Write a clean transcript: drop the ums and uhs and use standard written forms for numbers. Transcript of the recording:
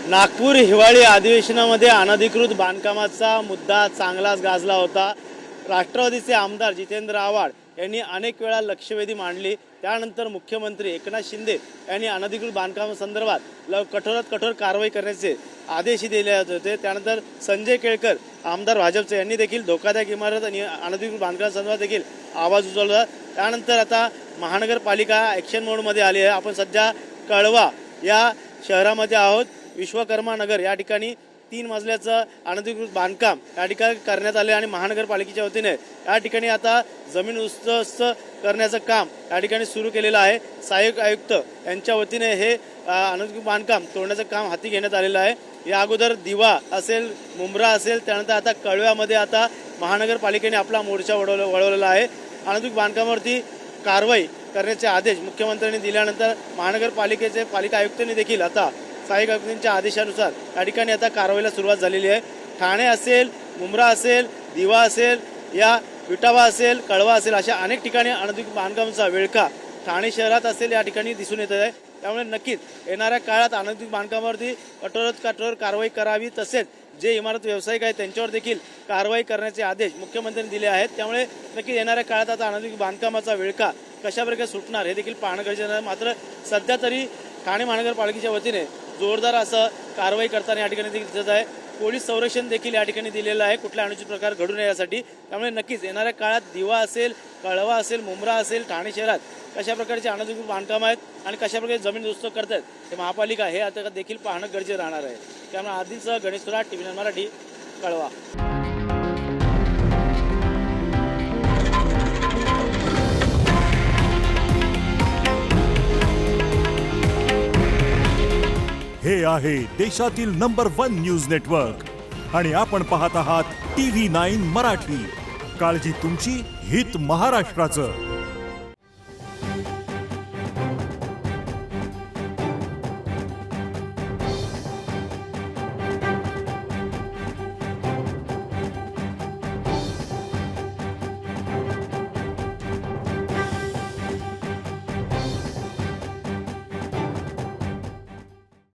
नागपूर हिवाळी अधिवेशनामध्ये अनधिकृत बांधकामाचा मुद्दा चांगलाच गाजला होता। राष्ट्रवादीचे आमदार जितेंद्र आव्हाड यांनी अनेक वेळा लक्षवेधी मांडली। त्यानंतर मुख्यमंत्री एकनाथ शिंदे यांनी अनधिकृत बांधकामासंदर्भात कठोरात कठोर कारवाई करण्याचे आदेशही दिले होते। त्यानंतर संजय केळकर आमदार भाजपचे यांनी देखील धोकादायक इमारत आणि अनधिकृत बांधकामासंदर्भात देखील आवाज उचलला। त्यानंतर आता महानगरपालिका ॲक्शन मोडमध्ये आली आहे। आपण सध्या कळवा या शहरामध्ये आहोत। विश्वकर्मा नगर या ठिकाणी 3 मजल्याचं अनधिकृत बांधकाम या ठिकाणी करण्यात आले आणि महानगरपालिकेच्या वतीने या ठिकाणी आता जमीन उस्तस्त करण्याचं काम या ठिकाणी सुरू केलेलं आहे। सहाय्यक आयुक्त यांच्या वतीने हे अनधिकृत बांधकाम तोडण्याचं काम हाती घेण्यात आलेलं आहे। या अगोदर दिवा असेल, मुंब्रा असेल, त्यानंतर आता कळव्यामध्ये आता महानगरपालिकेने आपला मोर्चा वळवलेला आहे। अनधिकृत बांधकामावरती कारवाई करण्याचे आदेश मुख्यमंत्र्यांनी दिल्यानंतर महानगरपालिकेचे पालिका आयुक्तांनी देखील आता सहाय्यक आयुक्तांच्या आदेशानुसार या ठिकाणी आता कारवाईला सुरुवात झालेली आहे। ठाणे असेल, मुंब्रा असेल, दिवा असेल, या विटावा असेल, कळवा असेल, अशा अनेक ठिकाणी अनधिकृत बांधकामाचा विळखा ठाणे शहरात असेल या ठिकाणी दिसून येत आहे। त्यामुळे नक्कीच येणाऱ्या काळात अनधिकृत बांधकामावरती कठोरात कठोर कारवाई करावी, तसेच जे इमारत व्यावसायिक आहेत त्यांच्यावर देखील कारवाई करण्याचे आदेश मुख्यमंत्र्यांनी दिले आहेत। त्यामुळे नक्कीच येणाऱ्या काळात आता अनधिकृत बांधकामाचा विळखा कशाप्रकारे सुटणार हे देखील पाहणं गरजेचं आहे। मात्र सध्या तरी ठाणे महानगरपालिकेच्या वतीने जोरदार असं कारवाई करताना या ठिकाणी देखील दिसत आहे। पोलीस संरक्षण देखील या ठिकाणी दिलेलं आहे कुठल्या अनुचित प्रकार घडू नये यासाठी। त्यामुळे नक्कीच येणाऱ्या काळात दिवा असेल, कळवा असेल, मुंब्रा असेल, ठाणे शहरात कशा प्रकारचे अनधिकृत बांधकाम आहेत आणि कशा प्रकारे जमीन दुरुस्त करतात हे महापालिका हे आता देखील पाहणं गरजेचं राहणार आहे। त्यामुळे आधीच गणेश सुराट, TV9 मराठी, कळवा। हे आहे देशातील नंबर 1 न्यूज नेटवर्क आणि आपण पाहत आहात TV9 मराठी। काळजी तुमची, हित महाराष्ट्राचं।